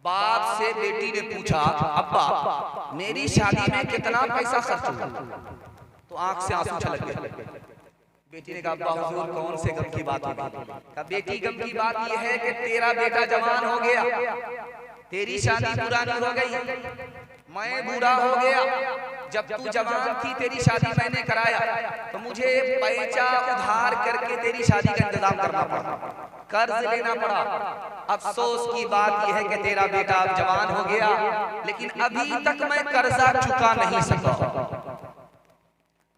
बाप से बेटी ने पूछा, अब्बा मेरी शादी में कितना पैसा खर्च हुआ? तो आंख से आंसू छलक गए। बेटी ने कहा, अब्बा हुजूर कौन से गम की बात हो गई? कहा, बेटी गम की बात यह है कि तेरा बेटा जवान हो गया, तेरी शादी पुरानी हो गई, मैं बूढ़ा हो गया। जब तू जवान थी तेरी शादी मैंने कराया, तो मुझे पैसा उधार करके तेरी शादी का इंतजाम करना पड़ा, कर्ज लेना पड़ा। अफसोस की बात यह है कि तेरा बेटा अब जवान हो गया, लेकिन अभी तक मैं कर्जा चुका नहीं सका।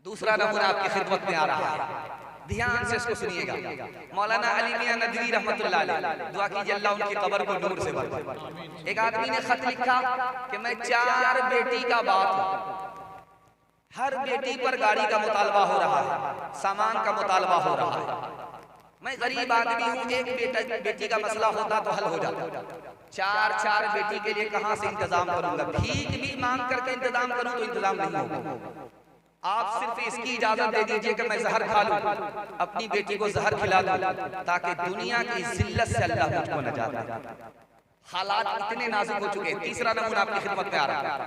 दूसरा नमूना आपकी खिदमत में आ रहा है, ध्यान से इसको सुनिएगा। मौलाना अली मियां नदवी रहमतुल्लाह अलैह, दुआ कीजिए अल्लाह उनकी कब्र को नूर से भरे। एक आदमी ने खत लिखा कि मैं 4 बेटी का बाप हूं, हर बेटी पर गाड़ी का मुतालबा हो रहा है, सामान का मुतालबा हो रहा है। मैं गरीब आदमी हूँ, एक बेटी का मसला होता तो हल हो जाता, 4 बेटी के लिए कहाँ से इंतजाम करूंगा? भीख भी मांग करके इंतजाम करूं तो इंतजाम नहीं होगा। आप सिर्फ इसकी इजाजत दे दीजिए कि मैं जहर खा लूं, अपनी बेटी को जहर खिला दूं, ताकि दुनिया की जिल्लत से अल्लाह मुझको नजात दे। हालात इतने नाजुक हो चुके हैं। तीसरा नमूना आपकी खिदमत में आ रहा है।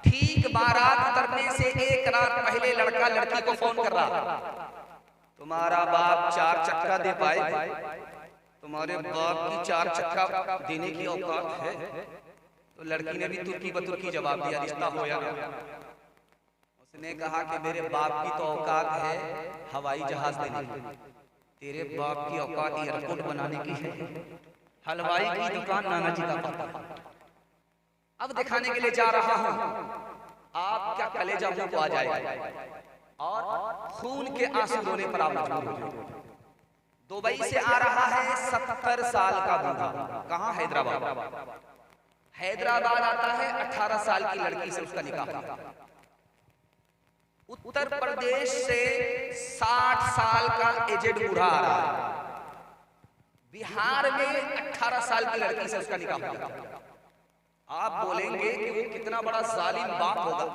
ठीक बारात उतरने से 1 रात पहले लड़का लड़की को फोन कर रहा, तुम्हारा बाप 4 चक्का दे पाए? तुम्हारे बाप की 4 चक्का देने की औकात है? तो लड़की ने भी तुर्की बतुर्की जवाब दिया, रिश्ता हो या ना। उसने कहा कि मेरे बाप की तो औकात है हवाई जहाज देने की, तेरे बाप की औकात एयरपोर्ट बनाने की है, हलवाई की दुकान नाना जी का पता। अब दिखाने के लिए जा रहा हूं, आप क्या कलेजा मुंह को आ जाएगा और खून के आंसू रोने पर आप मजबूर हो जाएंगे। दुबई से आ रहा है 70 साल का बूढ़ा, कहां? हैदराबाद। हैदराबाद आता है, 18 साल की लड़की से उसका निकाह। उत्तर प्रदेश से 60 साल का एजेड बूढ़ा आ रहा है, बिहार में 18 साल की लड़की से उसका निकाह हो गया। आप बोलेंगे कि वो कितना बड़ा जालिम बाप होगा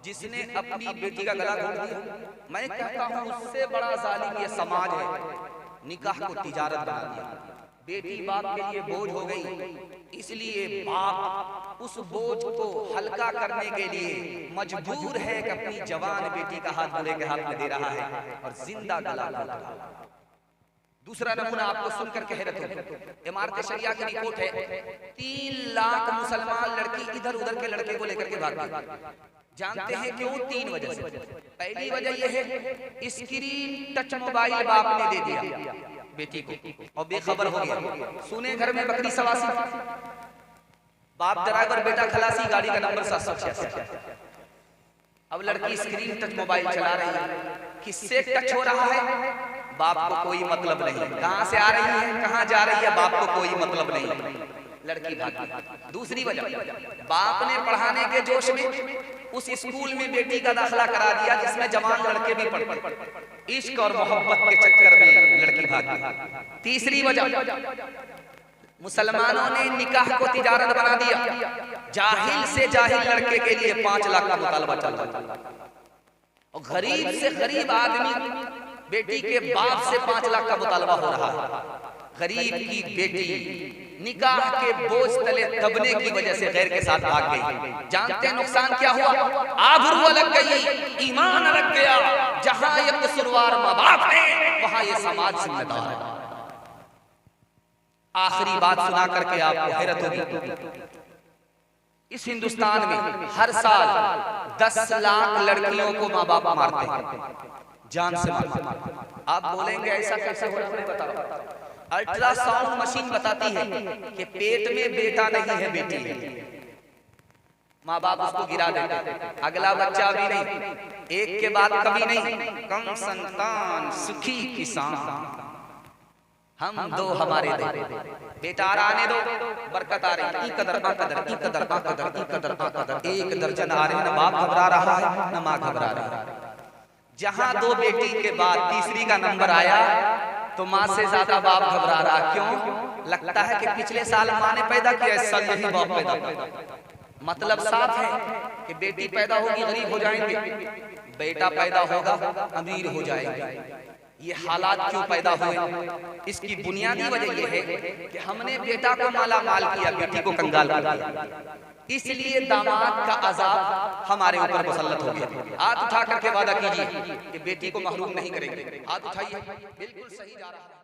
जिसने अपनी बेटी का गला घोट दिया। मैं कहता हूं उससे बड़ा जालिम ये समाज है, निकाह को तिजारत बना दिया। बेटी बाप के लिए बोझ हो गई, इसलिए बाप उस बोझ को हल्का करने के लिए मजबूर है कि अपनी जवान बेटी का हाथ दूल्हे के हाथ में दे रहा है और जिंदा गला घोट रहा है। दूसरा नमूना आपको सुनकर के हैरत होगी। इमारत शरिया की रिपोर्ट है, 3 लाख मुसलमान लड़की इधर उधर के लड़के को लेकर के भाग गई। जानते हैं क्यों? 3 वजह से। पहली वजह यह है, स्क्रीन टच मोबाइल बाप ने दे दिया बेटी को और बेखबर हो गया। सुने घर में बकरी सवासी, बाप ड्राइवर बेटा खलासी, गाड़ी का नंबर 786। अब लड़की स्क्रीन टच मोबाइल चला रही है, किससे टच हो रहा है? बाप को कोई मतलब नहीं, कहां से आ रही है कहां जा रही है बाप को कोई मतलब नहीं, लड़की भागी। दूसरी वजह, बाप ने पढ़ाने के जोश में उस स्कूल में बेटी का दाखिला करा दिया जिसमें जवान लड़के भी पढ़ते, इश्क और मोहब्बत के चक्कर में लड़की भागी। तीसरी वजह, मुसलमानों ने निकाह को तिजारत बना दिया। जाहिल से जाहिल लड़के के लिए 5 लाख का मुतालबा चल रहा है, और गरीब से गरीब आदमी बेटी के बाप से 5 लाख का मुतालबा हो रहा है। गरीब की बेटी निकाह के बोझ तले दबने की वजह से गैर के साथ भाग गई। जानते हैं नुकसान क्या हुआ? आबरू अलग गई, ईमान अलग गया। जहां ये कसूरवार माँ बाप है वहां ये समाज जिम्मेदार है। आखिरी बात सुना करके आपको हैरत होगी, इस हिंदुस्तान में हर साल 10 लाख लड़कियों को माँ बाप मारते हैं, जान से मारते हैं। आप बोलेंगे ऐसा कैसे हो रहा है? बताओ। अल्ट्रासाउंड मशीन बताती है कि पेट में बेटा नहीं है, बेटी है। माँ बाप उसको गिरा देते, अगला बच्चा भी नहीं, एक के बाद कभी नहीं। कम संतान सुखी किसान, हम दो हमारे दो, बेटा आने दो बरकत आ रही। ई कदर आ कदर, ई कदर आ कदर, ई कदर आ कदर। 1 दर्जन आ रहे, न बाप घबरा रहा है न माँ घबरा रही है। जहां 2 बेटी के बाद तीसरी का नंबर आया तो माँ से ज्यादा बाप घबरा रहा। क्यों? लगता है कि पिछले साल माँ ने पैदा किया, इस साल यही बाप पैदा किया। मतलब साफ है कि बेटी पैदा होगी गरीब हो जाएंगे, बेटा पैदा होगा अमीर हो जाएंगे। ये हालात क्यों पैदा हुए? इसकी बुनियादी वजह यह है कि हमने बेटा को माला माल किया, बेटी को कंगाल कर दिया, इसलिए दामाद का अजाब हमारे ऊपर मुसल्लत हो गया। हाथ उठा करके वादा कीजिए कि बेटी को महरूम नहीं करेंगे। हाथ उठाइए, बिल्कुल सही जा रहा है।